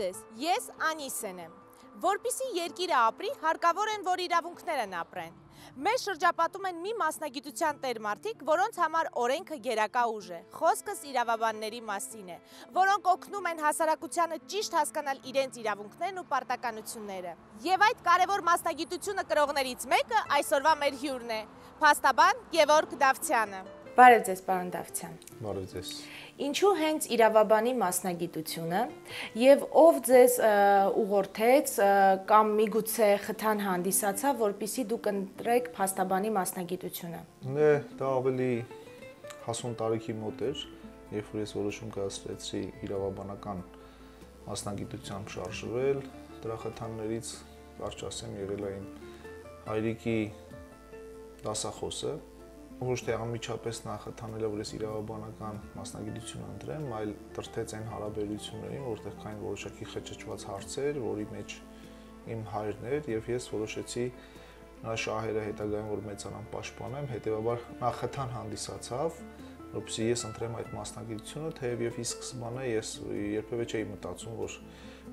ձեզ, ես Անիսեն եմ։ Որպեսզի երկիրը ապրի, հարկավոր են, որ իրավունքներն ապրեն։ Մեզ շրջապատում են մի մասնագիտության տերմարդիկ, որոնց համար օրենքը գերակա ուժ է։ Խոսքս իրավաբանների մասին է, որոնք օգնում են հասարակությանը ճիշտ հասկանալ իրենց իրավունքներն ու պարտականությունները։ Եվ այդ կարևոր մասնագիտությունը կրողներից մեկը այսօրվա մեր հյուրն է, փաստաբան Գևորգ Դավթյանը։ Բարև ձեզ, պարոն Դավթյան։ Բարև ձեզ։ Ինչու հենց իրավաբանի մասնագիտությունը եւ ով ձեզ ուղղորդեց կամ միգուցե խթան հանդիսացավ, որպեսզի դուք ընտրեք փաստաբանի մասնագիտությունը։ Դա ավելի հասուն տարիքի մոտ էր, երբ որ ես որոշում կայացրեցի իրավաբանական մասնագիտությամբ շարժվել, դրա խթաններից կարճ ասեմ եղել է իմ հայրիկի դասախոսը, ոչ թե անմիջապես նախատանել է, որ ես իրավաբանական մասնագիտություն ընտրեմ, այլ տրտեց այն հարաբերություններին, որտեղ կային որոշակի խճճված հարցեր, որի մեջ իմ հայրն էր, եւ ես որոշեցի նրա շահերը հետագայում որ մեծանան պաշտպանեմ, հետեւաբար նա խթան հանդիսացավ, որպեսզի ես ընտրեմ այդ մասնագիտությունը, թեև եւ ի սկզբանե ես երբևէ չէի մտածում, որ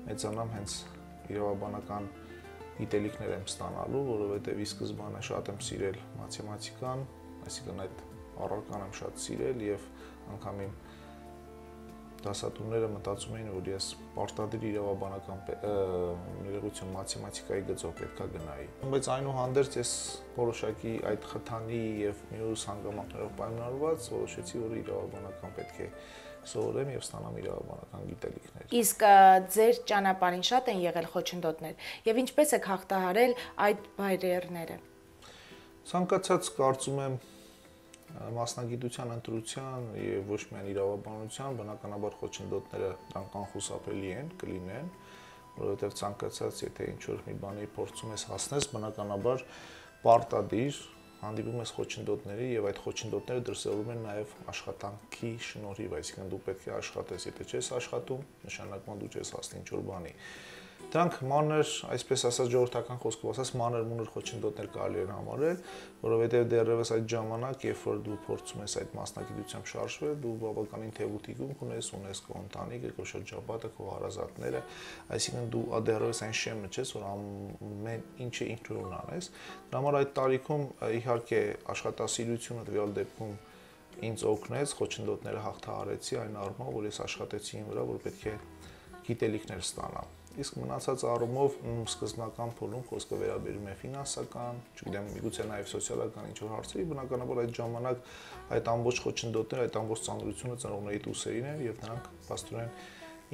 մեծանամ հենց իրավաբանական գիտելիքներ եմ ստանալու, որովհետեւ ի սկզբանե շատ եմ սիրել մաթեմատիկան, այսինքն այդ առարկան եմ շատ սիրել եւ անգամ իմ դասատուները մտածում էին, որ ես պարտադիր իրավաբանական ներողություն մաթեմատիկայի գծով պետք է գնայի։ Բայց այնուհանդերձ ես որոշակի այդ խթանի եւ մյուս հանգամանքներով պայմանավորված որոշեցի, որ իրավաբանական պետք է սովորեմ եւ ստանամ իրավաբանական գիտելիքներ։ Իսկ ձեր ճանապարհին շատ են եղել խոչընդոտներ եւ ինչպես եք հաղթահարել այդ բարիերները։ Ցանկացած կարծում եմ մասնագիտության ընտրության եւ ոչ միայն իրավաբանության բնականաբար խոչընդոտները դրանք անխուսափելի են, կլինեն, որովհետեւ ցանկացած եթե ինչ-որ մի բանի փորձում ես հասնես, բնականաբար պարտադիր հանդիպում ես խոչընդոտների եւ այդ խոչընդոտները դրսևորվում են նաեւ աշխատանքի շնորհիվ, այսինքն դու պետք է աշխատես, եթե չես աշխատում, նշանակում դու չես հասնի ինչ-որ բանի։ Դրանք մանր, այսպես ասած ժողովրդական խոսքով ասած, մանր-մունր խոչընդոտներ կարելի է համարել, որովհետև դեռևս այդ ժամանակ, երբ որ դու փորձում ես այդ մասնագիտությամբ շարժվել, դու բավականին թևուտիկում ունես քո ընտանիքը, քո շրջապատը, քո հարազատները, այսինքն դու դեռևս այն շեմը չես, որ ամեն ինչը ինքնուրույն անես։ Դրա համար այդ տարիքում իհարկե աշխատասիրությունը տվյալ դեպքում ինձ օգնեց, խոչընդոտները հաղթահարեցի այն առումով, որ ես աշխատեցի իմ վրա, որ պետք է գիտելիքներ ստանամ։ Իսկ մնացած առումով սկզբնական փուլում խոսքը վերաբերում է ֆինանսական, չգիտեմ, միգուցե նաև սոցիալական ինչ-որ հարցերի, բնականաբար այդ ժամանակ այդ ամբողջ խոչընդոտները, այդ ամբողջ ծանրությունը ծնողների ուսերին են եւ նրանք փաստորեն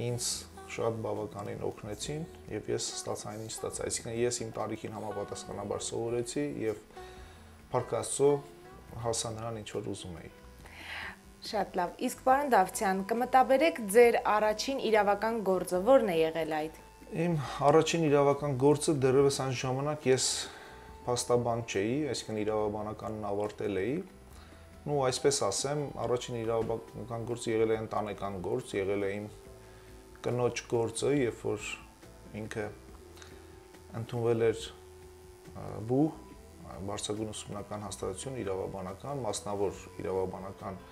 ինձ շատ բավականին օգնեցին եւ ես ստացա այն ինչ ստացա, այսինքն ես իմ տարիքին համապատասխանաբար սովորեցի եւ փառք Աստծո հասա նրան ինչ որ ուզում էի։ Շատ լավ։ Իսկ պարոն Դավթյան, կմտաբերեք ձեր առաջին իրավական գործը, ո՞րն է եղել այդ։ Իմ առաջին իրավական գործը դեռևս այն ժամանակ ես փաստաբան չէի, այսինքն իրավաբանականն ավարտել էի։ Ну, այսպես ասեմ, առաջին իրավաբանական գործը եղել է ընտանեկան գործ, եղել է իմ կնոջ գործը, երբ որ ինքը ընդունվել էր բու բարձրագույն ուսումնական հաստատություն իրավաբանական, մասնավոր իրավաբանական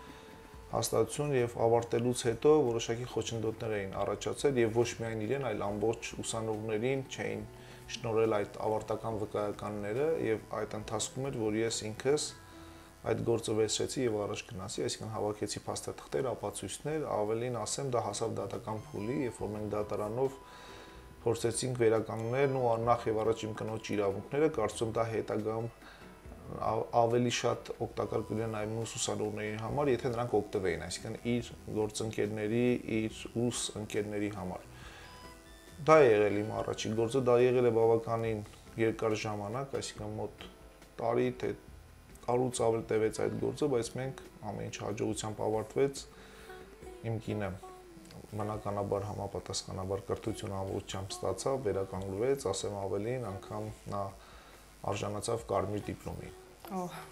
հաստատություն եւ ավարտելուց հետո որոշակի խոչընդոտներ էին առաջացել եւ ոչ միայն իրեն, այլ ամբողջ ուսանողներին չէին շնորհել այդ ավարտական վկայականները եւ այդ ընթացքում էր, որ ես ինքս այդ գործը վերցրեցի եւ առաջ գնացի, այսինքն հավաքեցի փաստաթղթեր, ապացույցներ, ավելին ասեմ, դա հասավ դատական փուլի, երբ որ մենք դատարանով փորձեցինք վերականգնել ու նախ եւ առաջ իմ կնոջ իրավունքները, կարծում դա հետագայում ավելի շատ օգտակար կլինի նաև մյուս ուսանողների համար, եթե նրանք օգտվեին, այսինքն իր գործընկերների, իր ուս ընկերների համար։ Դա է եղել իմ առաջին գործը, դա եղել է բավականին երկար ժամանակ, այսինքն մոտ տարի թե տարուց ավել տևեց այդ գործը, բայց մենք ամեն ինչ հաջողությամբ ավարտվեց։ Իմ կինը բնականաբար համապատասխանաբար կրթություն ամբողջությամբ ստացավ, վերականգնվեց, ասեմ ավելին, անգամ նա արժանացավ կարմիր դիպլոմի։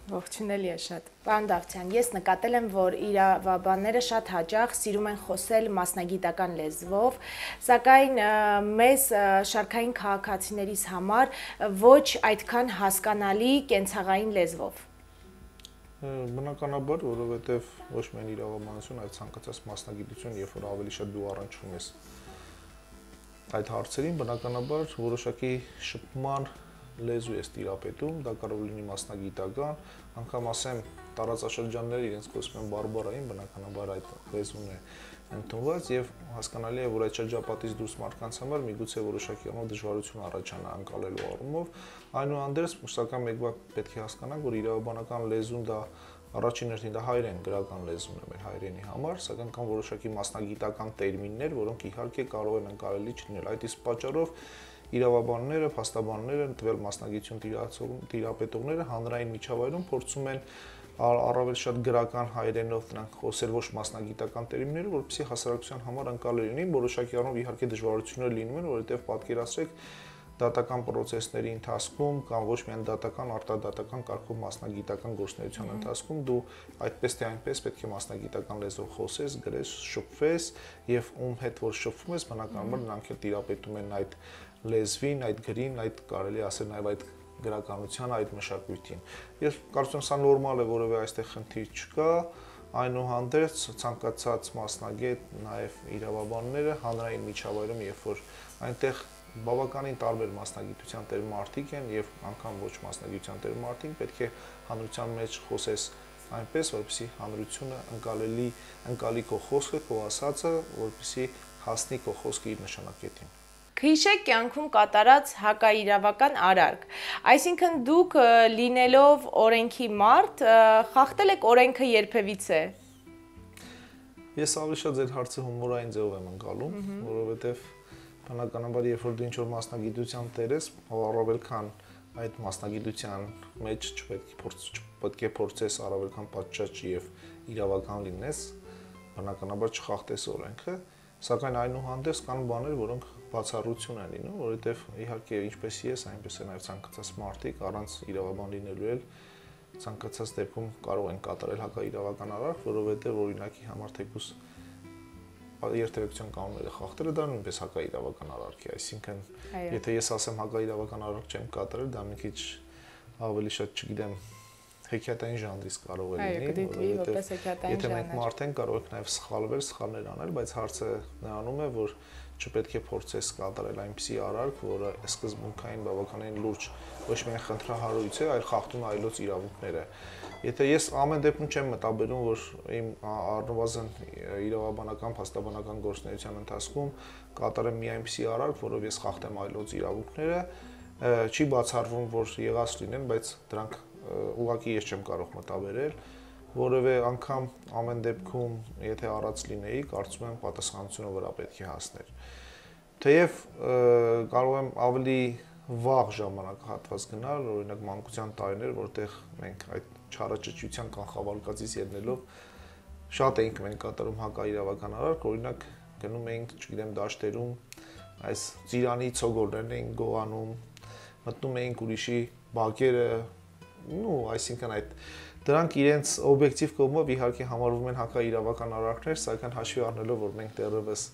Ողջունելի է շատ։ Պարոն Դավթյան, ես նկատել եմ, որ իրավաբանները շատ հաճախ սիրում են խոսել մասնագիտական լեզվով, սակայն մեզ շարքային քաղաքացիներիս համար ոչ այդքան հասկանալի կենցաղային լեզվով։ Բնականաբար, որովհետև ոչ միայն իրավաբանություն, այլ ցանկացած մասնագիտություն, երբ որ ավելի շատ դու առնչվում ես այդ հարցերին, բնականաբար որոշակի շփման լեզու է տիրապետում, դա կարող լինի մասնագիտական, անգամ ասեմ տարածաշրջանները իրենց խոսում են բարբառային, բնականաբար այդ լեզուն է ընդունված եւ հասկանալի է, որ այդ շրջապատից դուրս մարդկանց համար միգուցե որոշակի առումով դժվարություն առաջանա անցալելու առումով, այնուհանդերձ սակայն մեկ բան պետք է հասկանանք, որ իրավաբանական լեզուն դա առաջին հերթին դա հայերեն գրական լեզուն է մեր հայրենի համար, սակայն կան որոշակի մասնագիտական տերմիններ, որոնք իհարկե կարող են ընկալելի չլինել։ Այդ իսկ պատճառով իրավաբանները, փաստաբանները, տվյալ մասնագիտություն տիրապետողները հանրային միջավայրում փորձում են առավել շատ գրական հայերենով նրանք խոսել ոչ մասնագիտական տերմիններով, որպեսզի հասարակության համար ընկալելի լինի, որոշակի առումով իհարկե դժվարություններ լինում են, որովհետև պատկերացրեք դատական process-ների ընթացքում կամ ոչ միայն դատական, արտադատական կարգով մասնագիտական գործունեության ընթացքում դու այդպես թե այնպես պետք է մասնագիտական լեզվով խոսես, գրես, շփվես եւ ում հետ որ շփվում ես, բնականաբար նրանք էլ տիրապետում են այդ լեզվին, այդ գրին, այդ կարելի ասել նաեւ այդ գրականության, այդ մշակույթին։ Ես կարծում եմ սա նորմալ է, որովհետեւ այստեղ խնդիր չկա, այնուհանդերձ ցանկացած մասնագետ, նաեւ իրավաբանները հանրային միջավայրում, երբ որ այնտեղ բավականին տարբեր մասնագիտության տեր մարդիկ են եւ անգամ ոչ մասնագիտության տեր մարդիկ պետք է հանրության մեջ խոսես այնպես, որպեսզի հանրությունը ընկալի քո խոսքը, քո ասածը, որպեսզի հասնի քո խոսքը իր նշանակետին։ Քիշեք կյանքում կատարած հակաիրավական արարք, այսինքն դուք լինելով օրենքի մարդ, խախտել եք օրենքը երբևիցե։ Ես ավելի շատ ձեր հարցը հումորային ձևով եմ ընկալում, որովհետեւ բնականաբար երբ որ դու ինչ-որ մասնագիտության տեր ես, առավել քան այդ մասնագիտության մեջ պետք է փորձես առավել քան պատշաճ եւ իրավական լինես, բնականաբար չխախտես օրենքը, սակայն այնուհանդերձ կան բաներ, որոնք բացառություն են լինում, որովհետեւ իհարկե ինչպես ես, այնպես է նաեւ ցանկացած մարդիկ առանց իրավաբան լինելու էլ ցանկացած դեպքում կարող են կատարել հակաիրավական արարք, որովհետեւ օրինակի համար թեկուզ երթևեկության կանոնները խախտելը դա նույնպես հակաիրավական արարք է, այսինքն եթե ես ասեմ հակաիրավական արարք չեմ կատարել, դա մի քիչ ավելի շատ, չգիտեմ, հեքիաթային ժանրից կարող է լինի, որովհետև եթե մենք մարդ ենք, կարող ենք նաև սխալվել, սխալներ անել, բայց հարցը նրանում է, որ չպետք է փորձես կատարել այնպիսի արարք, որը սկզբունքային բավականին լուրջ ոչ միայն խնդրահարույց է, այլ խախտում է այլոց իրավունքները։ Եթե ես ամեն դեպքում չեմ մտաբերում, որ իմ առնվազն իրավաբանական, փաստաբանական գործունեության ընթացքում կատարեմ մի այնպիսի արարք, որով ես խախտեմ այլոց իրավունքները, չի բացառվում, որ եղած լինեն, բայց դրանք ուղղակի ես չեմ կարող մտաբերել, որովհետև անգամ ամեն դեպքում, եթե առած լինեի, կարծում եմ պատասխանատվությունը վրա պետք է հասներ։ Թեև կարող եմ ավելի վաղ ժամանակահատված գնալ, օրինակ մանկության տարիներ, որտեղ մենք այդ չարաճճիության կանխավարկածից ելնելով շատ էինք մենք կատարում հակաիրավական արարք, օրինակ գնում էինք, չգիտեմ, դաշտերում, այս ծիրանի ցոգորներն էինք գողանում, մտնում էինք ուրիշի բակերը, այսինքն այդ դրանք իրենց օբյեկտիվ կողմով իհարկե համարվում են հակաիրավական արարքներ, սակայն հաշվի առնելով, որ մենք դեռևս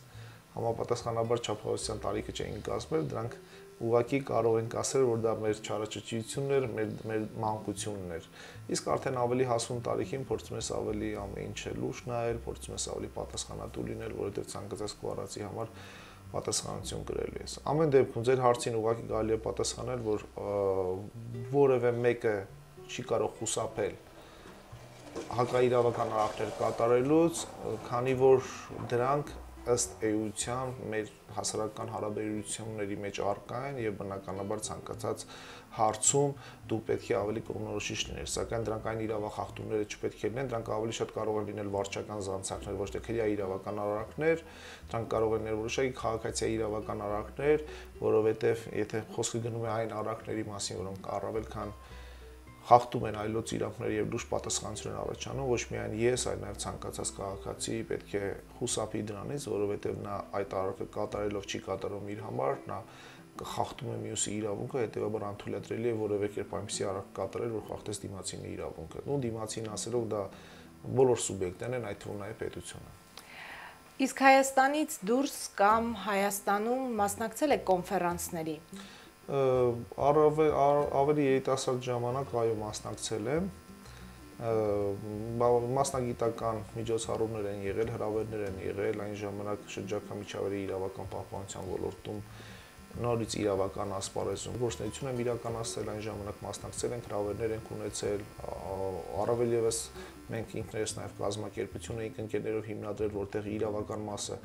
համապատասխանաբար չափահոսության տարիքը չէինք կազմել, դրանք ուղղակի կարող ենք ասել, որ դա մեր չարաճճիությունն էր, մեր մանկությունն էր։ Իսկ արդեն ավելի հասուն տարիքին փորձում ես ավելի ամեն ինչը լուրջ նայել, փորձում ես ավելի պատասխանատու լինել, որովհետև ցանկացած քո արածի համար պատասխանատվություն կրելու ես։ Ամեն դեպքում ձեր հարցին ուղղակի կարելի է պատասխանել, որ որևէ մեկը չի կարող խուսափել հակաիրավական արարքներ կատարելուց, քանի որ դրանք ըստ էության մեր հասարակական հարաբերությունների մեջ առկա են եւ բնականաբար ցանկացած հարցում դու պետք է ավելի կողմնորոշիչ լինես, սակայն դրանք այն իրավախախտումները չպետք է լինեն, դրանք ավելի շատ կարող են լինել վարչական զանցանքներ, ոչ թե քրեա իրավական արարքներ, դրանք կարող են լինել որոշակի քաղաքացիական իրավական արարքներ, որովհետեւ եթե խոսքը գնում է այն արարքների մասին, որոնք առավել քան խախտում են այլոց իրավունքները եւ լուրջ պատասխանատվություն են առաջանում, ոչ միայն ես, այլ նաեւ ցանկացած քաղաքացի պետք է խուսափի դրանից, որովհետեւ նա այդ արարքը կատարելով չի կատարում իր համար, նա խախտում է մյուսի իրավունքը, հետեւաբար անթույլատրելի է որևէ կերպ այնպիսի արարք կատարել, որ խախտես դիմացինի իրավունքը։ Ու դիմացին ասելով դա բոլոր սուբյեկտներն են, այդ թվում նաեւ պետությունը։ Իսկ Հայաստանից դուրս կամ Հայաստանում մասնակցել եք կոնֆերանսների։ Ավելի երիտասարդ ժամանակ այո մասնակցել եմ, Մասնագիտական միջոցառումներ են եղել, հրավերներ են եղել, այն ժամանակ շրջակա միջավայրի իրավական պահպանության ոլորտում նորից իրավական ասպարեզում գործունեություն եմ իրականացրել, այն ժամանակ մասնակցել ենք, հրավերներ ենք ունեցել, առավել ևս մենք ինքներս նաև կազմակերպություն էինք ընկերներով հիմնադրել, որտեղ իրավական մասը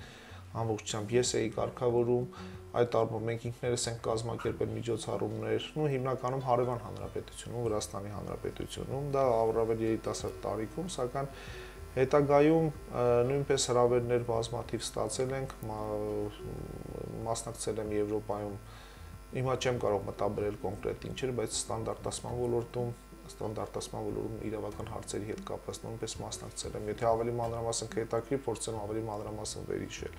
ամբողջությամբ ես էի կարգավորում, այդ առումով մենք ինքներս ենք կազմակերպել միջոցառումներ, հիմնականում Հարևան Հանրապետությունում, Վրաստանի Հանրապետությունում, դա առավել երիտասարդ տարիքում, սակայն հետագայում նույնպես հրավերներ բազմաթիվ ստացել ենք, մասնակցել եմ Եվրոպայում, հիմա չեմ կարող մտաբերել կոնկրետ ինչեր, բայց ստանդարտացման ոլորտում իրավական հարցերի հետ կապված նույնպես մասնակցել եմ, եթե ավելի մանրամասն կհետաքրքրի, փորձեմ ավելի մանրամասն վերհիշել։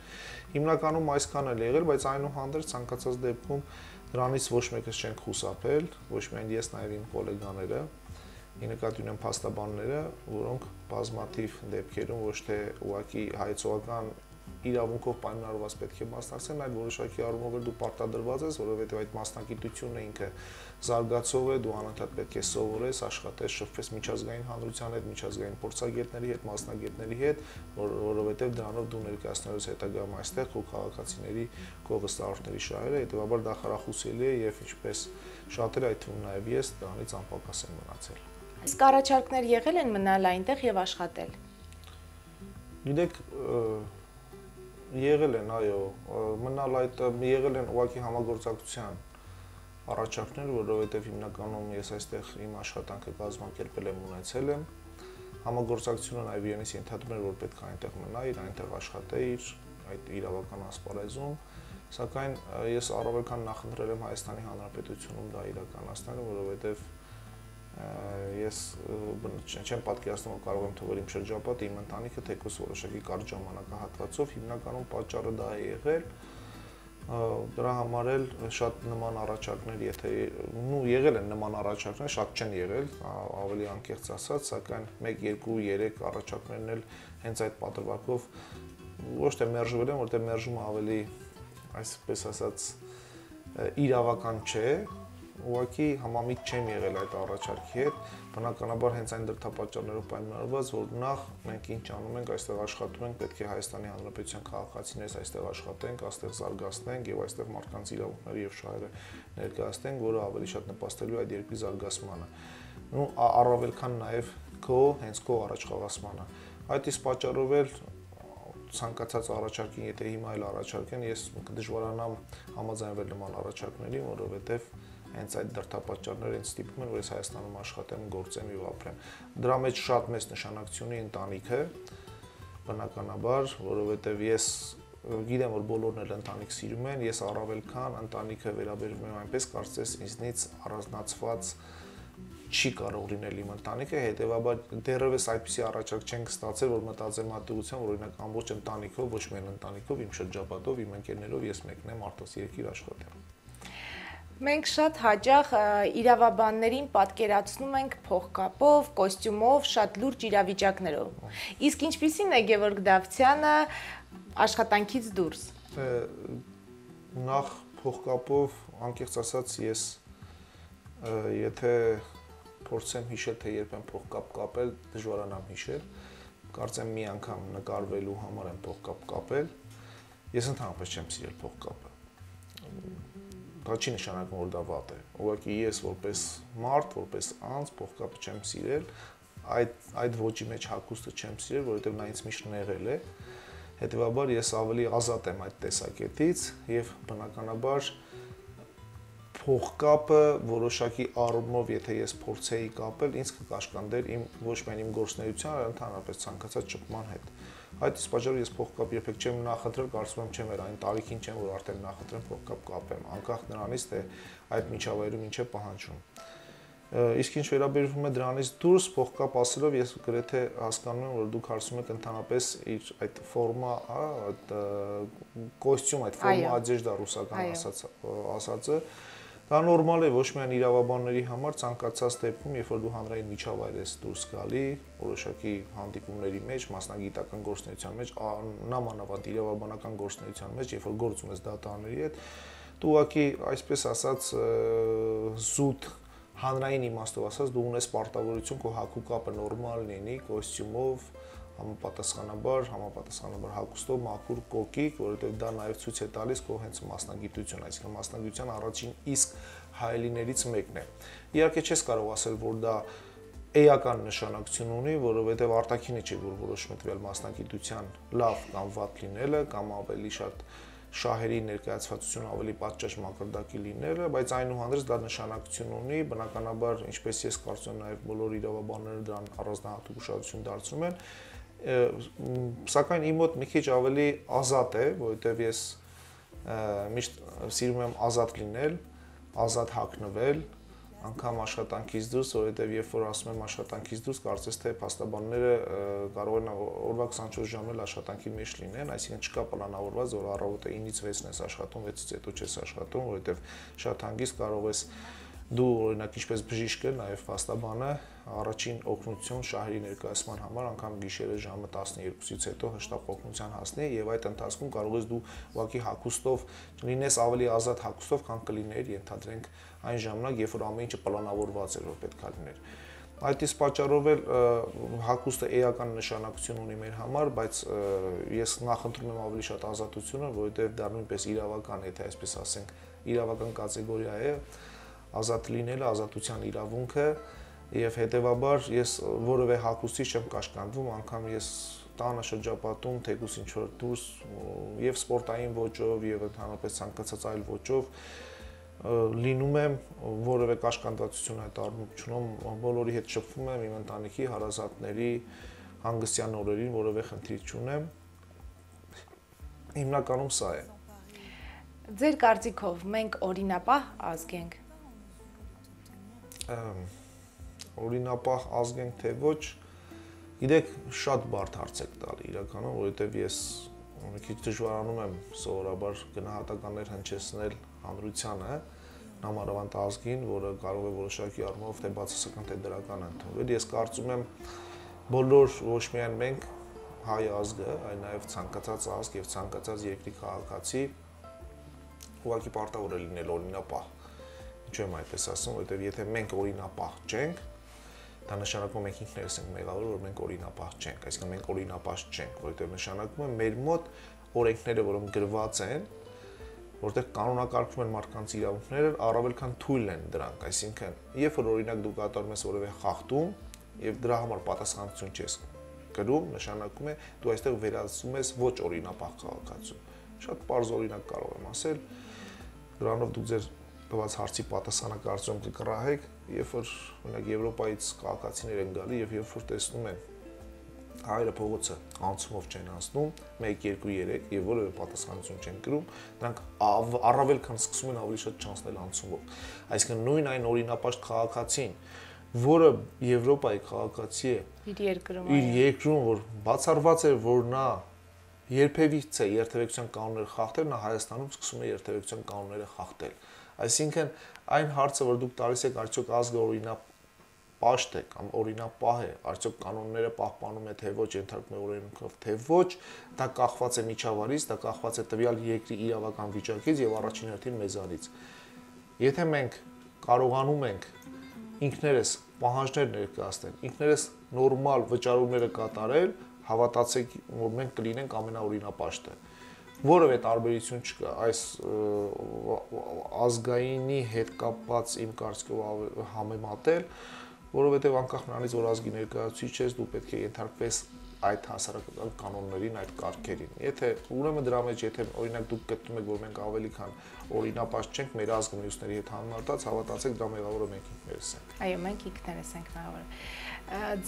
Հիմնականում այսքան էլ եղել, բայց այնուհանդերձ ցանկացած դեպքում դրանից ոչ մեկս չենք խուսափել, ոչ միայն ես, նաև իմ գոլեգաները, ի նկատի ունեմ փաստաբանները, որոնք բազմաթիվ դեպքերում ոչ թե ուղղակի հայցողական իրավունքով պայմանավորված պետք է մասնակցեն, այլ որոշակի առումով դու պարտադրված ես, որովհետև այդ մասնակցությունը ինքը զարգացող է, դու անընդհատ պետք է սովորես, աշխատես, շփվես միջազգային հանրության հետ, միջազգային փորձագետների հետ, մասնագետների հետ, որովհետև դրանով դու ներկայացնելու ես հետագայում այստեղ քո քաղաքացիների, քո վստահորդների շահերը, հետեւաբար դա խրախուսելի է եւ ինչպես շատերը, այդ թվում նաեւ ես, դրանից անպակաս եմ մնացել։ Իսկ առաջարկներ եղել են մնալ այնտեղ եւ աշխատել։ Գիտեք, եղել են, այո, մնալ այդ եղել են ուղղակի համագործակցության առաջարկներ, որովհետև հիմնականում ես այստեղ իմ աշխատանքը կազմակերպել եմ, ունեցել եմ, համագործակցությունը նաև իրենից ենթադրում էր, որ պետք է այնտեղ մնայր, այնտեղ աշխատեիր, այդ իրավական ասպարեզում, սակայն ես առավել քան նախընտրել եմ Հայաստանի Հանրապետությունում դա իրականացնել, որովհետև ես չեմ պատկերացնում, որ կարող եմ թողել իմ շրջապատը, իմ ընտանիքը, թեկուզ որոշակի կարճ ժամանակահատվածով, հիմնականում պատճառը դա է եղել, դրա համար էլ շատ նման առաջարկներ, եթե եղել են նման առաջարկներ, շատ չեն եղել, ավելի անկեղծ ասած, սակայն 1, 2, 3 առաջարկներն էլ հենց այդ պատրվակով ոչ թե մերժվել են, որտեղ մերժումը ավելի, այսպես ասած, իրավական չէ, ուղղակի համամիտ չեմ եղել այդ առաջարկի հետ, բնականաբար հենց այն դրդապատճառներով պայմանավորված, որ նախ մենք ինչ անում ենք, այստեղ աշխատում ենք, պետք է Հայաստանի Հանրապետության քաղաքացիներս այստեղ աշխատենք, այստեղ զարգացնենք եւ այստեղ մարդկանց իրավունքները եւ շահերը ներկայացնենք, որը ավելի շատ նպաստելու է այդ երկրի զարգացմանը։ Առավել քան նաեւ հենց քո առաջխաղացմանը։ Այդ իսկ պատճառով էլ ցանկացած առաջարկին, եթե հիմա էլ առաջարկեն, ես կդժվարանամ համաձայնվել նման առաջարկներին, որովհետեւ հենց այդ դրդապատճառները ինձ ստիպում են, որ ես Հայաստանում աշխատեմ, գործեմ եւ ապրեմ։ Դրա մեջ շատ մեծ նշանակություն ունի ընտանիքը, բնականաբար, որովհետեւ ես գիտեմ, որ բոլորն էլ ընտանիք սիրում են, ես առավել քան ընտանիքը վերաբերվում եմ այնպես, կարծես ինձնից առանձնացված չի կարող լինել իմ ընտանիքը, հետեւաբար դեռևս այդպիսի առաջարկ չենք ստացել, որ մտածեմ ատուղությամբ, որ օրինակ ամբողջ ընտանիքով, ոչ միայն ընտանիքով, իմ շրջապատով, իմ ընկերներով ես մեկն եմ արտասերքիր աշխատեմ։ Մենք շատ հաճախ իրավաբաններին պատկերացնում ենք փողկապով, կոստյումով, շատ լուրջ իրավիճակներով։ Իսկ ինչպիսին է Գևորգ Դավթյանը աշխատանքից դուրս։ Նախ փողկապով, անկեղծ ասած, ես եթե փորձեմ հիշել, թե երբ եմ փողկապ կապել, դժվարանամ հիշել, կարծեմ մի անգամ նկարվելու համար եմ փողկապ կապել, ես ընդհանրապես չեմ սիրել փողկապը, դա չի նշանակում, որ դա վատ է, ուղղակի ես որպես մարդ, որպես անձ փողկապը չեմ սիրել, այդ ոճի մեջ հագուստը չեմ սիրել, որովհետև նա ինձ միշտ նեղել է, հետևաբար ես ավելի ազատ եմ այդ տեսակետից եւ բնականաբար փողկապը որոշակի առումով, եթե ես փորձեի կապել, ինձ կկաշկանդեր ոչ միայն իմ գործունեության, այլ ընդհանրապես ցանկացած շփման հետ։ Այդ իսկ պատճառով ես փողկապ երբեք չեմ նախընտրել, կարծում եմ չեմ էր այն տարիքին չեմ, որ արդեն նախընտրեմ փողկապ կապեմ, անկախ նրանից, թե այդ միջավայրում ինչ է պահանջում։ Իսկ ինչ վերաբերվում է դրանից դուրս փողկապ ասելով, ես գրեթե հասկանում եմ, որ դուք հարցում եք ընդհանրապես իր այդ ֆորմա, այդ կոստյում, այդ ֆորմա одежда ռուսական ասածը, դա նորմալ է ոչ միայն իրավաբանների համար, ցանկացած դեպքում, երբ որ դու հանրային միջավայր ես դուրս գալի, որոշակի հանդիպումների մեջ, մասնագիտական գործունեության մեջ, նամանավանդ իրավաբանական գործունեության մեջ, երբ որ գործում ես դատարանների հետ, դու ուղղակի, այսպես ասած, զուտ հանրային իմաստով ասած դու ունես պարտավորություն քո հագու կապը նորմալ լինի, կոստյումով, համապատասխանաբար հագուստով, մաքուր կոկիկ, որովհետև դա նաև ցույց է տալիս քո հենց մասնագիտությունը, այսինքն մասնագիտության առաջին իսկ հայելիներից մեկն է։ Իհարկե չես կարող ասել, որ դա էական նշանակություն ունի, որովհետև արտաքինը չի, որ որոշում է տվյալ մասնագիտության լավ կամ վատ լինելը, կամ ավելի շատ շահերի ներկայացվածություն ավելի պատշաճ մակարդակի լինելը, բայց այնուհանդերձ դա նշանակություն ունի, բնականաբար, ինչպես ես կարծում եմ, նաև բոլոր իրավաբանները դրան առանձնահատուկ ուշադրություն դարձնում են, սակայն իմ մոտ մի քիչ ավելի ազատ է, որովհետև ես միշտ սիրում եմ ազատ լինել, ազատ հագնվել, անգամ աշխատանքից դուրս, որովհետև երբ որ ասում եմ աշխատանքից դուրս, կարծես թե փաստաբանները կարող են օրվա 24 ժամն էլ աշխատանքի մեջ լինեն, այսինքն չկա պլանավորված, որ առավոտը 9-ից 6-ն ես աշխատում, 6-ից հետո չես աշխատում, որովհետև շատ հանգիստ կարող ես դու օրինակ ինչպես բժիշկը, նաև փաստաբանը առաջին օգնություն շահերի ներկայացման համար անգամ գիշերը ժամը 12-ից հետո հստակ օգնության հասնի եւ այդ ընթացքում կարող ես դու ուղղակի հագուստով լինես ավելի ազատ հագուստով, քան կլիներ ենթադրենք այն ժամանակ, երբ որ ամեն ինչը պլանավորված էր, որ պետք է լիներ։ Այդ իսկ պատճառով էլ հագուստը էական նշանակություն ունի մեր համար, բայց ես նախընտրում եմ ավելի շատ ազատությունը, որովհետեւ դա նույնպես իրավական, եթե այսպես ասենք, իրավական կատեգորիա է, ազատ լինելը, ազատության իրավունքը եւ հետեւաբար ես որևէ հագուստի չեմ կաշկանդվում, անգամ ես տանը շրջապատում թեկուս ինչ որ դուրս եւ սպորտային ոճով եւ ընդհանրապես ցանկացած այլ ոճով լինում եմ որևէ կաշկանդվածություն այդ առումով չունեմ, բոլորի հետ շփվում եմ իմ ընտանիքի, հարազատների, հանգստյան օրերին որևէ խնդիր չունեմ։ Հիմնականում սա է։ Ձեր կարծիքով մենք օրինապահ ազգ ենք։ Օրինապահ ազգ ենք թե ոչ, գիտեք, շատ բարդ հարց եք տալի իրականում, որովհետև ես մի քիչ դժվարանում եմ սովորաբար գնահատականներ հնչեցնել հանրությանը, համարավանդ ազգին, որը կարող է որոշակի առումով թե բացասական թե դրական ընդունվել։ Ես կարծում եմ բոլոր ոչ միայն մենք հայ ազգը, այլ նաև ցանկացած ազգ եւ ցանկացած երկրի քաղաքացի ուղղակի պարտավոր է լինել օրինապահ։ Ինչու եմ այդպես ասում, որովհետև եթե մենք օրինապահ չենք, դա նշանակում է մենք ինքներս ենք մեղավոր, որ մենք օրինապահ չենք, այսինքն մենք օրինապահ չենք, որովհետև նշանակում է մեր մոտ օրենքները, որոնք գրված են, որտեղ կանոնակարգվում են մարդկանց իրավունքները, առավել քան թույլ են դրանք, այսինքն երբ որ օրինակ դու կատարում ես որևէ խախտում եւ դրա համար պատասխանատվություն չես կրում, նշանակում է դու այստեղ վերածվում ես ոչ օրինապահ քաղաքացու։ Շատ պարզ օրինակ կարող եմ ասել, դրանով դուք ձեր տված հարցի պատասխանը կարծում եմ կկռահեք, երբ որ օրինակ Եվրոպայից քաղաքացիներ են գալի եւ երբ որ տեսնում են հայրը փողոցը անցումով չեն անցնում, 1, 2, 3 եւ որևէ պատասխանատվություն չեն կրում, դրանք առավել քան սկսում են ավելի շատ չանցնել անցումով։ Այսինքն նույն այն օրինապաշտ քաղաքացին, որը Եվրոպայի քաղաքացի է իր երկրում, որ բացառված է, որ նա երբևիցե երթևեկության կանոնները խախտել, նա Հայաստանում սկսում է երթևեկության կանոնները խախտել։ Այսինքն այն հարցը, որ դուք տալիս եք արդյոք ազգը օրինապաշտ է կամ օրինապահ է, արդյոք կանոնները պահպանում է թե ոչ, ենթարկում է օրենքով թե ոչ, դա կախված է միջավայրից, դա կախված է տվյալ երկրի իրավական վիճակից եւ առաջին հերթին մեզանից։ Եթե մենք կարողանում ենք ինքներս պահանջներ ներկայացնել, ինքներս նորմալ վճարումները կատարել, հավատացեք, որ մենք կլինենք ամենաօրինապաշտը։ Որևէ տարբերություն չկա այս ազգայինի հետ կապված իմ կարծիքով համեմատել, որովհետև անկախ նրանից, որ ազգի ներկայացուցիչ ես, դու պետք է ենթարկվես այդ հասարակական կանոններին, այդ կարգերին։ Եթե ուրեմն դրա մեջ, եթե օրինակ դուք գտնում եք, որ մենք ավելի քան օրինապաշտ չենք, մեր ազգը մյուսների հետ համեմատած, հավատացեք, դրա մեղավորը մենք ինքներս ենք։ Այո, մենք ինքներս ենք մեղավորը։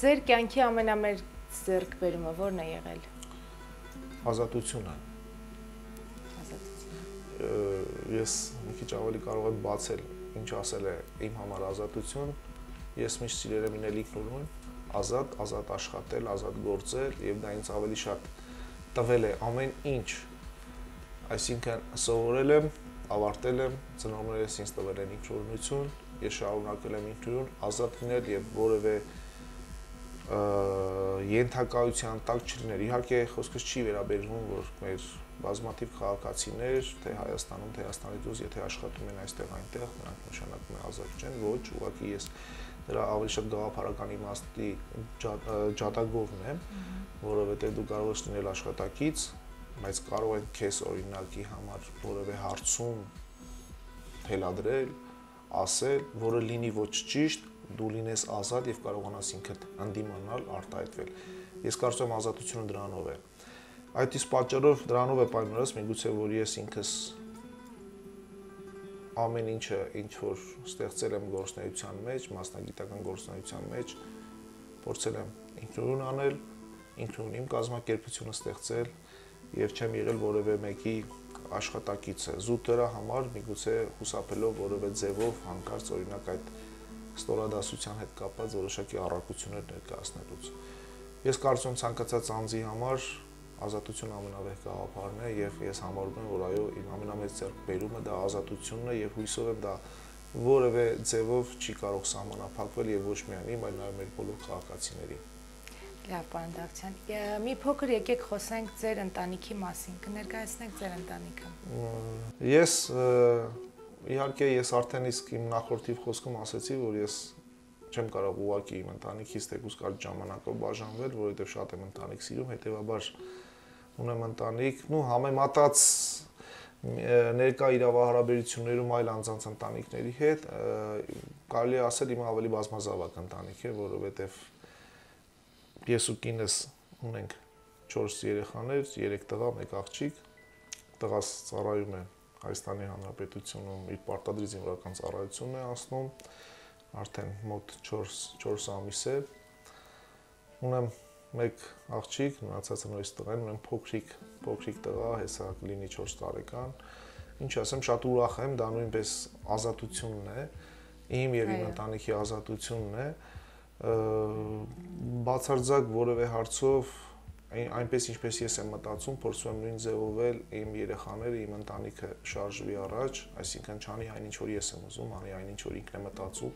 Ձեր կյանքի ամենամեծ ձեռքբերումը ո՞րն է եղել։ Ազատությունը։ Ես մի քիչ ավելի կարող եմ բացել, ինչ ասել է իմ համար ազատություն, ես միշտ սիրել եմ լինել ինքնուրույն, ազատ աշխատել, ազատ գործել եւ դա ինձ ավելի շատ տվել է ամեն ինչ, այսինքն սովորել եմ, ավարտել եմ, ծնողներս ինձ տվել են ինքնուրույնություն, ես շարունակել եմ ինքնուրույն, ազատ լինել եւ որևէ ենթակայության տակ չլինել։ Իհարկե խոսքս չի վերաբերվում, որ մեր բազմաթիվ քաղաքացիներ, թե Հայաստանում, թե Հայաստանի դուրս, եթե աշխատում են այստեղ այնտեղ, նրանք նշանակում է ազատ չեն, ոչ, ուղղակի ես դրա ավելի շատ գաղափարական իմաստի ջատագովն եմ, որովհետև դու կարող ես լինել աշխատակից, բայց կարող են քեզ օրինակի համար որևէ հարցում թելադրել, ասել, որը լինի ոչ ճիշտ, դու լինես ազատ եւ կարողանաս ինքդ ընդդիմանալ, արտահայտվել։ Ես կարծում եմ ազատությունը դրանով է։ Այդ իսկ պատճառով դրանով է պայմանավորված, միգուցե որ ես ինքս ամեն ինչը ինչ որ ստեղծել եմ գործունեության մեջ, մասնագիտական գործունեության մեջ, փորձել եմ ինքնուրույն անել, ինքնուրույն իմ կազմակերպությունը ստեղծել եւ չեմ եղել որևէ մեկի աշխատակիցը։ Զուտ դրա համար միգուցե հուսափելով որևէ ձևով հանկարծ օրինակ այդ ստորադասության հետ կապված որոշակի առարկություններ ներկայացնելուց։ Ես կարծում եմ ցանկացած անձի համար ազատությունը ամենավեհ գաղափարն է եւ ես համարում եմ, որ այո, իմ ամենամեծ ձեռքբերումը դա ազատությունն է եւ հույսով եմ դա որևէ ձևով չի կարող սահմանափակվել եւ ոչ միայն իմ, այլ նաեւ մեր բոլոր քաղաքացիների։ Լավ, պարոն Դավթյան, մի փոքր եկեք խոսենք ձեր ընտանիքի մասին, կներկայացնեք ձեր ընտանիքը։ Ես իհարկե ես արդեն իսկ իմ նախորդի խոսքում ասացի, որ ես չեմ կարող ուղղակի իմ ընտանիքից թեկուզ կարճ ժամանակով բաժանվել, որովհետեւ շատ եմ ընտանիք սիրում, հետեւաբար ունեմ ընտանիք, համեմատած ներկա իրավահարաբերություններում այլ անձանց ընտանիքների հետ, կարելի է ասել իմ ավելի բազմազավակ ընտանիք է, որովհետև ես ու կինս ունենք 4 երեխաներ, 3 տղա, 1 աղջիկ, տղաս ծառայում է Հայաստանի Հանրապետությունում, իր պարտադրի զինվորական ծառայությունն է անցնում, արդեն մոտ 4 ամիս է, ունեմ 1 աղջիկ, մնացածը նույնիսկ տղա են, ունեմ փոքրիկ տղա, հեսա կլինի 4 տարեկան, ինչ ասեմ, շատ ուրախ եմ, դա նույնպես ազատությունն է, իմ եւ իմ ընտանիքի ազատությունն է, բացարձակ որևէ հարցով, այնպես ինչպես ես եմ մտածում, փորձում եմ նույն ձևով էլ իմ երեխաները, իմ ընտանիքը շարժվի առաջ, այսինքն չանի այն ինչ որ ես եմ ուզում, անի այն ինչ որ ինքն է մտածում,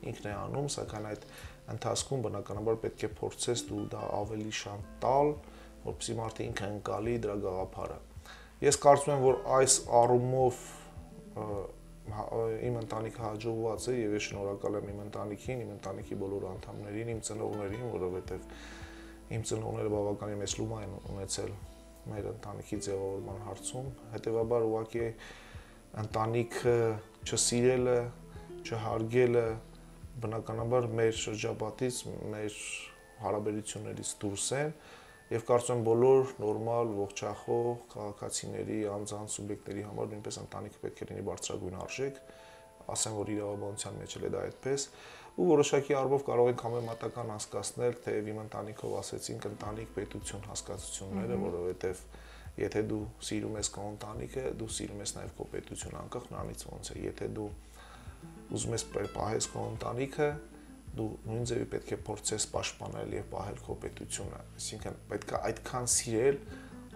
ինքն է անում, սակայն այդ ընթացքում բնականաբար պետք է փորձես դու դա ավելի շատ տալ, որպեսզի մարդը ինքը ընկալի դրա գաղափարը։ Ես կարծում եմ, որ այս առումով իմ ընտանիքը հաջողված է եւ ես շնորհակալ եմ իմ ընտանիքին, իմ ընտանիքի բոլոր անդամներին, իմ ծնողներին, որովհետեւ իմ ծնողները բավականին մեծ լուր են ունեցել մեր ընտանիքի ձևավորման հարցում, հետեւաբար ուղղակի ընտանիքը չսիրելը, չհարգելը բնականաբար մեր շրջապատից, մեր հարաբերություններից դուրս են եւ կարծում եմ բոլոր նորմալ ողջախոհ քաղաքացիների, անձանց, սուբյեկտների համար նույնպես ընտանիքը պետք է լինի բարձրագույն արժեք, ասեմ որ իրավաբանության մեջ էլ է դա այդպես, ու որոշակի առումով կարող ենք համեմատական հասկացնել, թեև իմ ընտանիքով ասեցինք ընտանիք պետություն հասկացությունները, որովհետեւ եթե դու սիրում ես քո ընտանիքը, դու սիրում ես նաեւ քո պետությունը, անկախ նրանից ոնց է, եթե դու ուզում ես պահես քո ընտանիքը, դու նույն ձևի պետք է փորձես պաշտպանել եւ պահել քո պետությունը, այսինքն պետք է այդքան սիրել,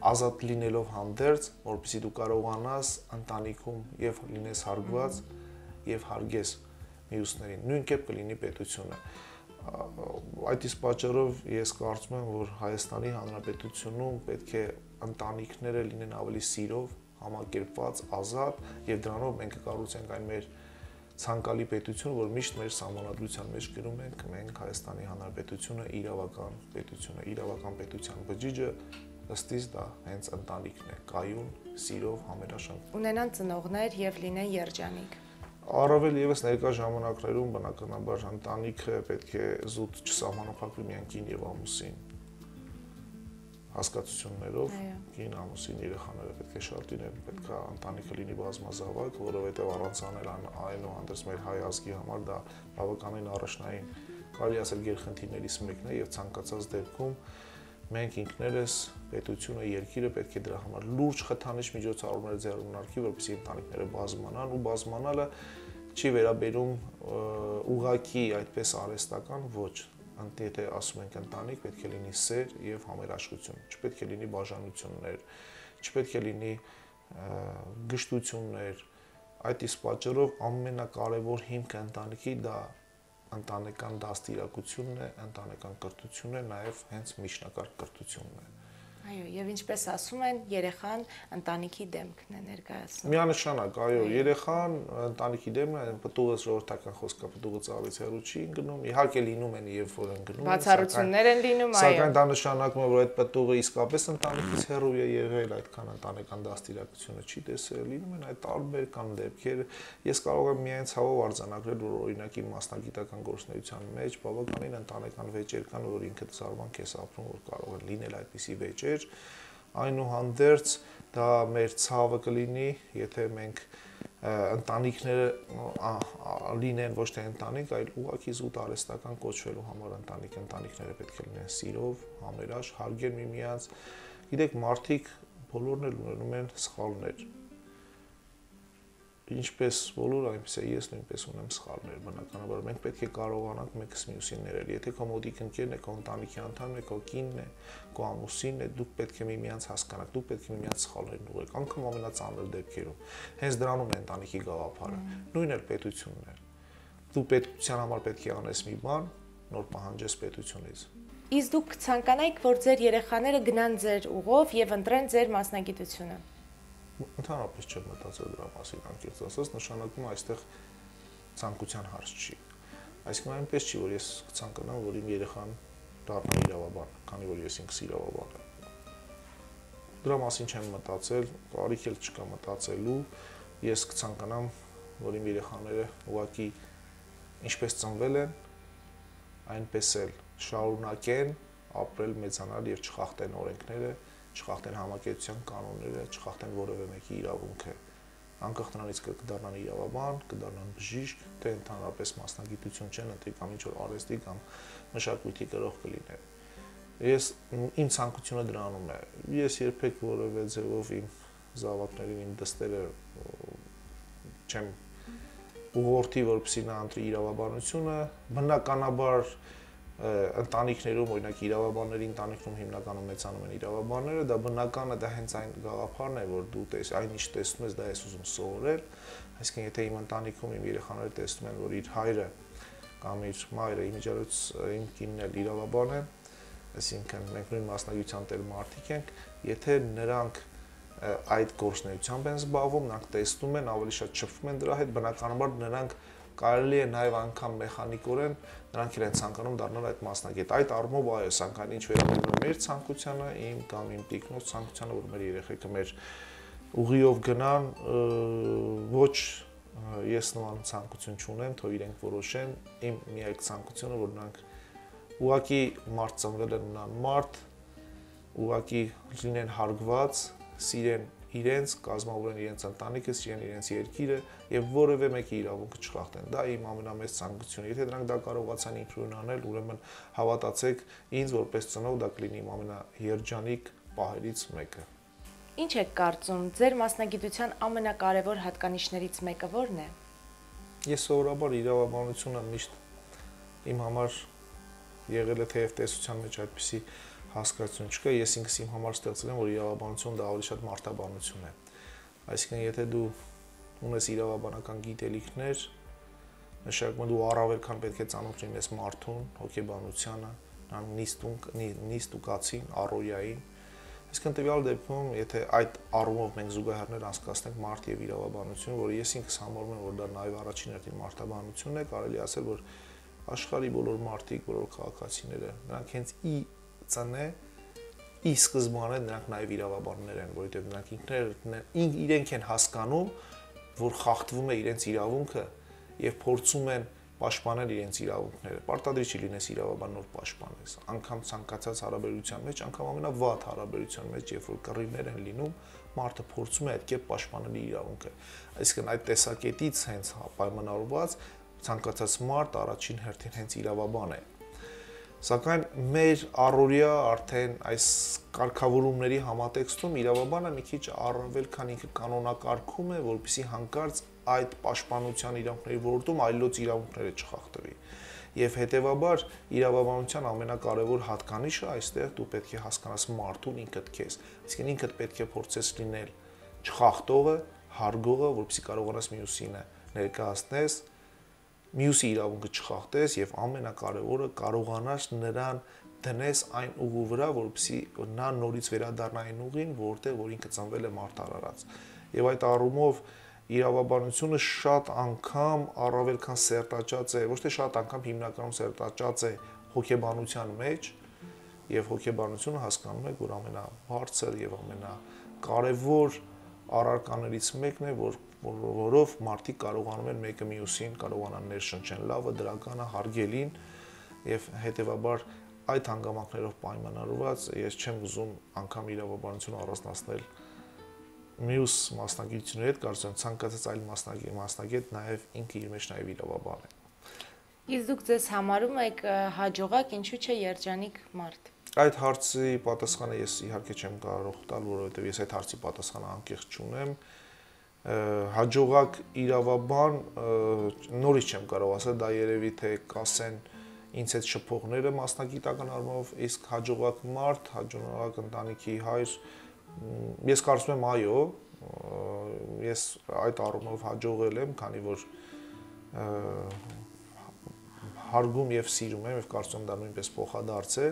ազատ լինելով հանդերձ, որպեսզի դու կարողանաս ընտանիքում եւ լինես հարգված եւ հարգես մյուսներին, նույն կերպ կլինի պետությունը։ Այդ իսկ պատճառով ես կարծում եմ, որ Հայաստանի Հանրապետությունում պետք է ընտանիքները լինեն ավելի սիրով, համակերպված, ազատ եւ դրանով մենք կկառուցենք այն մեր ցանկալի պետություն, որ միշտ մեր սահմանադրության մեջ գրում ենք, մենք Հայաստանի Հանրապետությունը իրավական պետության բջիջը ըստիս դա հենց ընտանիքն է, կայուն, սիրով, համերաշխ։ Ունենան ծնողներ եւ լինեն երջանիկ։ Առավել եւս ներկա ժամանակներում բնականաբար ընտանիքը պետք է զուտ չսահմանափակվի միայն կին եւ ամուսին հասկացություններով, կին ամուսին երեխաները պետք է շատ լինեն, պետք է ընտանիքը լինի բազմազավակ, որովհետեւ առանց անել այնուհանդերձ մեր հայ ազգի համար դա բավականին առաջնային, կարելի ասել գերխնդիրներից մեկն է եւ ցանկացած դեպքում մենք ինքներս պետությունը, երկիրը պետք է դրա համար լուրջ խթանիչ միջոցառումներ ձեռնարկի, որպեսզի ընտանիքները բազմանան ու բազմանալը չի վերաբերում ուղղակի այդպես արհեստական, ոչ, եթե ասում ենք ընտանիք, պետք է լինի սեր եւ համերաշխություն, չպետք է լինի բաժանություններ, չպետք է լինի գժտություններ, այդ իսկ պատճառով ամենակարևոր հիմքը ընտանիքի դա ընտանեկան դաստիարակությունն է, ընտանեկան կրթությունն է, նաև հենց միջնակարգ կրթությունն է։ Այո, եւ ինչպես ասում են, երեխան ընտանիքի դեմքն է ներկայացնում։ Միանշանակ, այո, երեխան ընտանիքի դեմն է, պտուղը ժողովրդական խոսքա, պտուղը ծառից հեռու չի գնում, իհարկե լինում են եւ որ են գնում, բացառություններ են լինում, այո։ Սակայն դա նշանակում է, որ այդ պտուղը իսկապես ընտանիքից հեռու է եղել, այդքան ընտանեկան դաստիարակությունը չի տեսել, լինում են այդ տարբեր կամ դեպքեր։ Ես կարող եմ միայն ցավով արձանագրել, որ օրինակ իմ մասնագիտական գործունեության մեջ բավականին ընտանեկան վեճեր կան, որ ինքդ զարմանք ես ապրում, որ կարող են լինել այդպիսի վեճեր, այնուհանդերձ դա մեր ցավը կլինի, եթե մենք ընտանիքները լինեն ոչ թե ընտանիք, այլ ուղղակի զուտ արհեստական կոչվելու համար ընտանիքները պետք է լինեն սիրով, համերաշխ, հարգեն միմյանց։ Գիտեք, մարդիկ բոլորն էլ ունենում են սխալներ։ Ինչպես բոլոր, այնպես է ես նույնպես ունեմ սխալներ, բնականաբար մենք պետք է կարողանանք մեկս մյուսին ներել։ Եթե քո մոտիկ ընկերն է, քո ընտանիքի անդամն է, քո կինն է, քո ամուսինն է, դուք պետք է միմյանց հասկանաք, դուք պետք է միմյանց սխալներն ուղղեք, անգամ ամենածանր դեպքերում։ Հենց դրանում է ընտանիքի գաղափարը։ Նույնն էլ պետությունն է։ Դու պետության համար պետք է անես մի բան, նոր պահանջես պետությունից։ Իսկ դուք կցանկանայիք, որ ձեր երեխաները գնան ձեր ուղով եւ ընտրեն ձեր մասնագիտությունը։ Ընդհանրապես չեմ մտածել դրա մասին, անկեղծ ասած, նշանակում է այստեղ ցանկության հարց չի։ Այսինքն այնպես չի, որ ես կցանկանամ, որ իմ երեխան դառնա իրավաբան, քանի որ ես ինքս իրավաբան եմ։ Դրա մասին չեմ մտածել, կարիք էլ չկա մտածելու, ես կցանկանամ, որ իմ երեխաները ուղղակի ինչպես ծնվել են, այնպես էլ շարունակեն ապրել, մեծանալ եւ չխախտեն օրենքները, չխախտեն համակերպության կանոնները, չխախտեն որևէ մեկի իրավունքը։ Անկախ նրանից կդառնան իրավաբան, կդառնան բժիշկ, թե ընդհանրապես մասնագիտություն չեն ընտրի կամ ինչ-որ արհեստի կամ մշակույթի գրող կլինեն։ Իմ ցանկությունը դրանում է։ Ես երբեք որևէ ձևով իմ զավակներին, իմ դստերը չեմ ուղղորդի, որպեսզի նա ընտրի իրավաբանությունը, բնականաբար ընտանիքներում, օրինակ իրավաբանների ընտանիքում հիմնականում մեծանում են իրավաբանները, դա բնական է, դա հենց այն գաղափարն է, որ դու այն ինչ տեսնում ես, դա ես ուզում սովորել, այսինքն եթե իմ ընտանիքում իմ երեխաները տեսնում են, որ իր հայրը կամ իր մայրը, իմիջիայլոց իմ կինն էլ իրավաբան է, այսինքն մենք նույն մասնագիտության տեր մարդիկ ենք, եթե նրանք այդ գործունեությամբ են զբաղվում, նրանք տեսնում են, ավելի շատ շփվում են դրա հետ, բնականաբար նրանք կարելի է նաև անգամ մեխանիկորեն նրանք իրեն ցանկանում դառնալ այդ մասնագետ։ Այդ առումով այո, սակայն ինչ վերաբերում է մեր ցանկությանը, իմ կամ իմ տիկնոջ ցանկությանը, որ մեր երեխեքը մեր ուղիով գնան, ոչ ես նման ցանկություն չունեմ, թող իրենք որոշեն, իմ միակ ցանկությունը, որ նրանք ուղղակի մարդ ծնվել են նրան մարդ, ուղղակի լինեն հարգված, սիրեն իրենց, կազմավորեն իրենց ընտանիքը, սիրեն իրենց երկիրը եւ որևէ մեկի իրավունքը չխախտեն։ Դա իմ ամենամեծ ցանկությունն է։ Եթե դրանք դա կարողացան ինքնուրույն անել, ուրեմն հավատացեք ինձ, որպես ծնող, դա կլինի իմ ամենաերջանիկ պահերից մեկը։ Ինչ եք կարծում, ձեր մասնագիտության ամենակարևոր հատկանիշներից մեկը ո՞րն է։ Ես սովորաբար իրավաբանությունը միշտ իմ համար եղել է թեև տեսության մեջ այդպիսի հասկացություն չկա, ես ինքս իմ համար ստեղծել եմ, որ իրավաբանությունը դա ավելի շատ մարդաբանություն է։ Այսինքն, եթե դու ունես իրավաբանական գիտելիքներ, նշանակում է դու առավել քան պետք է ծանոթ լինես մարդուն, հոգեբանությանը, նիստ ու կացին, առօրյային։ Այսինքն, տվյալ դեպքում, եթե այդ առումով մենք զուգահեռներ անցկացնենք մարդ եւ իրավաբանություն, որը ես ինքս համարում եմ, որ դա նաեւ առաջին հերթին մարդաբանությունն է, կարելի ասել, որ աշխարհի բոլոր մարդիկ, բոլոր քաղաքացիները, նրանք հենց ծնե ի սկզբանե նրանք նաև իրավաբաններ են, որովհետև նրանք իրենք են հասկանում, որ խախտվում է իրենց իրավունքը եւ փորձում են պաշտպանել իրենց իրավունքները։ Պարտադիր չի լինես իրավաբան նոր պաշտպանես, անգամ ցանկացած հարաբերության մեջ, անգամ ամենավատ հարաբերության մեջ, երբ որ կռիվներ են լինում, մարդը փորձում է այդ կերպ պաշտպանել իր իրավունքը։ Այսինքն այդ տեսակետից հենց պայմանավորված ցանկացած մարդ առաջին հերթին հենց իրավաբան է։ Սակայն մեր առօրյա արդեն այս կարգավորումների համատեքստում իրավաբանը մի քիչ առավել քան ինքը կանոնակարգում է, որպեսզի հանկարծ այդ պաշտպանության իրավունքների ոլորտում այլոց իրավունքները չխախտվի։ Եվ հետևաբար իրավաբանության ամենակարևոր հատկանիշը այստեղ դու պետք է հասկանաս մարդուն ինքդ քեզ։ Այսինքն ինքդ պետք է փորձես լինել չխախտողը, հարգողը, որպեսզի կարողանաս մյուսինը ներկայացնես, մյուսի իրավունքը չխախտես եւ ամենակարևորը կարողանաս նրան դնես այն ուղու վրա, որպեսզի նա նորից վերադառնա այն ուղին, որտեղ որ ինքը ծնվել է մարդ արարած։ Եվ այդ առումով իրավաբանությունը շատ անգամ առավել քան սերտաճած է, ոչ թե շատ անգամ հիմնականում սերտաճած է հոգեբանության մեջ, եւ հոգեբանությունը հասկանում է, որ ամենաբարձր եւ ամենակարևոր առարկաներից մեկն է, որով մարդիկ կարողանում են մեկը մյուսին կարողանան ներշնչեն լավը, դրականը, հարգելին եւ հետեւաբար այդ հանգամանքներով պայմանավորված ես չեմ ուզում անգամ իրավաբանությունը առանձնացնել մյուս մասնագիտությունների հետ, կարծում եմ ցանկացած այլ մասնագետ նաև ինքը իր մեջ նաև իրավաբան է։ Իսկ դուք ձեզ համարում եք հաջողակ, ինչու՞ չէ երջանիկ մարդ։ Այդ հարցի պատասխանը ես իհարկե չեմ կարող տալ, որովհետև ես այդ հարցի պատասխանը անկեղծ չունեմ։ Հաջողակ իրավաբան նորից չեմ կարող ասել, դա երևի թե կասեն ինձ այդ շփողները մասնագիտական առումով, իսկ հաջողակ մարդ, հաջողակ ընտանիքի հայր, ես կարծում եմ այո, ես այդ առումով հաջողել եմ, քանի որ հարգում եւ սիրում եմ եւ կարծում եմ դա նույնպես փոխադարձ է,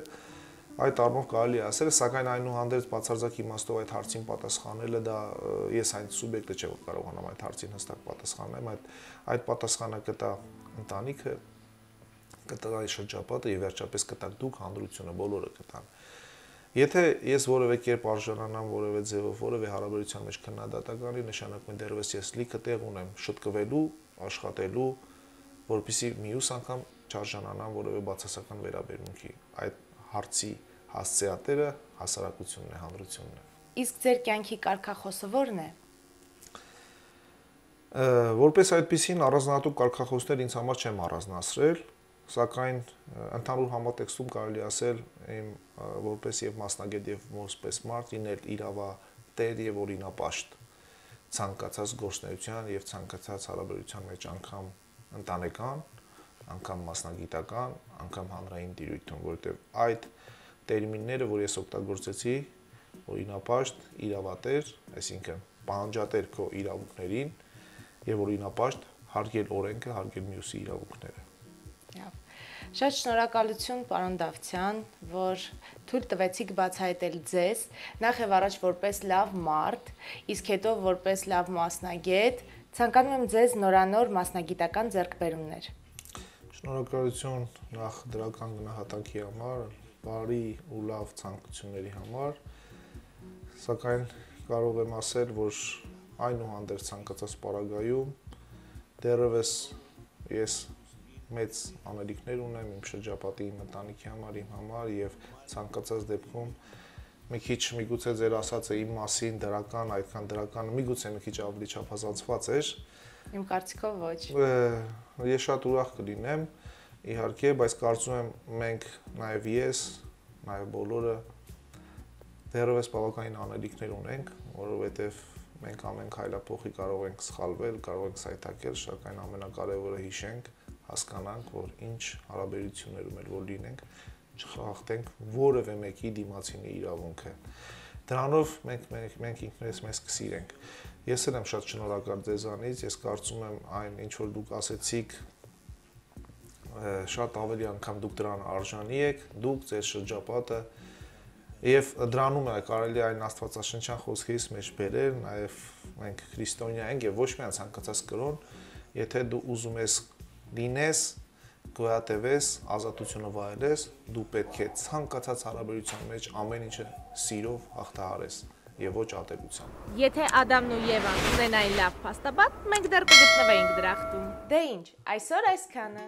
այդ առումով կարելի է ասել, սակայն այնուհանդերձ բացարձակ իմաստով այդ հարցին պատասխանելը դա ես այն սուբյեկտը չէ, որ կարողանամ այդ հարցին հստակ պատասխանել, այդ պատասխանը կտա ընտանիքը, կտա այդ շրջապատը եւ վերջապես կտաք դուք հանրությունը բոլորը կտան։ Եթե ես որևէ կերպ արժանանամ որևէ ձևով որևէ հարաբերության մեջ քննադատականի, նշանակում է դեռևս ես լիքը տեղ ունեմ շտկվելու, աշխատելու, որպեսզի մյուս անգամ չարժանանամ որևէ բացասական վերաբերմունքի։ Այդ հարցի հասցեատերը հասարակությունն է, հանրությունն է։ Իսկ ձեր կյանքի կարգախոսը ո՞րն է։ Որպես այդպիսին առանձնահատուկ կարգախոսներ ինձ համար չեմ առանձնացրել, սակայն ընդհանուր համատեքստում կարելի ասել իմ որպես եւ մասնագետ եւ որպես մարդ լինել իրավատեր եւ օրինապաշտ ցանկացած գործունեության եւ ցանկացած հարաբերության մեջ անգամ ընտանեկան, անգամ մասնագիտական, անգամ հանրային դիրույթում, որովհետեւ այդ տերմինները, որ ես օգտագործեցի, օրինապաշտ, իրավատեր, այսինքն պահանջատեր քո իրավունքներին եւ օրինապաշտ հարգել օրենքը, հարգել մյուսի իրավունքները։ Շատ շնորհակալություն, պարոն Դավթյան, որ թույլ տվեցիք բացահայտել ձեզ, նախ եւ առաջ որպես լավ մարդ, իսկ հետո որպես լավ մասնագետ, ցանկանում եմ ձեզ նորանոր մասնագիտական ձեռքբերումներ։ Շնորհակալություն նախ դրական գնահատանքի համար, բարի ու լավ ցանկությունների համար, սակայն կարող եմ ասել, որ այնուհանդերձ ցանկացած պարագայում դեռևս ես մեծ անելիքներ ունեմ իմ շրջապատի, իմ ընտանիքի համար, իմ համար եւ ցանկացած դեպքում մի քիչ միգուցե ձեր ասածը իմ մասին դրական, այդքան դրական, միգուցե մի քիչ ավելի չափազանցված էր։ Իմ կարծիքով ոչ։ Ես շատ ուրախ կլինեմ, իհարկե, բայց կարծում եմ մենք նաեւ ես, նաեւ բոլորը դեռևս բավականին անելիքներ ունենք, որովհետեւ մենք ամեն քայլափոխի կարող ենք սխալվել, կարող ենք սայթաքել, սակայն ամենակարևորը հիշենք, հասկանանք, որ ինչ հարաբերություններում էլ որ լինենք, չխախտենք որևէ մեկի դիմացինի իրավունքը։ Դրանով մենք ինքներս մեզ կսիրենք։ Ես եմ շատ շնորհակալ ձեզանից, ես կարծում եմ այն ինչ որ դուք ասեցիք, շատ ավելի անգամ դուք դրան արժանի եք, դուք ձեր շրջապատը եւ դրանում է կարելի այն աստվածաշնչյան խոսքերից մեջ բերել, նաեւ մենք քրիստոնյա ենք եւ ոչ միայն ցանկացած կրոն, եթե դու ուզում ես լինես, գոյատևես, ազատությունը վայելես, դու պետք է ցանկացած հարաբերության մեջ ամեն ինչը սիրով հաղթահարես եւ ոչ ատելությամբ։ Եթե Ադամն ու Եվան ունենային լավ փաստաբան, մենք դեռ կգտնվեինք դրախտում։ Դե ինչ, այսօր այսքանը։